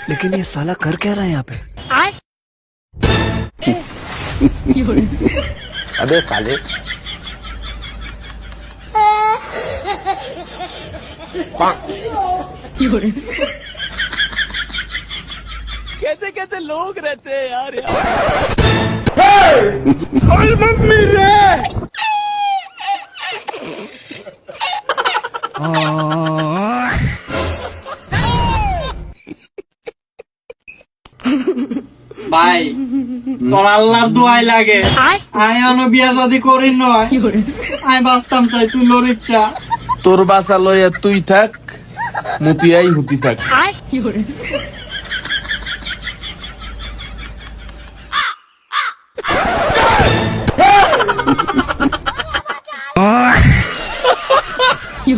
लेकिन ये साला कर क्या रहा है यहाँ पे? अबे साले कैसे कैसे लोग रहते हैं यार ভাই তোর আল্লাহর দোয়াই লাগে আমি অন্য বিয়া যদি করি নয় আমি বাঁচতাম চাই তুই লোর ইচ্ছা তোর বাসা লইয়া তুই থাক মুতিয়াই হুতি থাক কি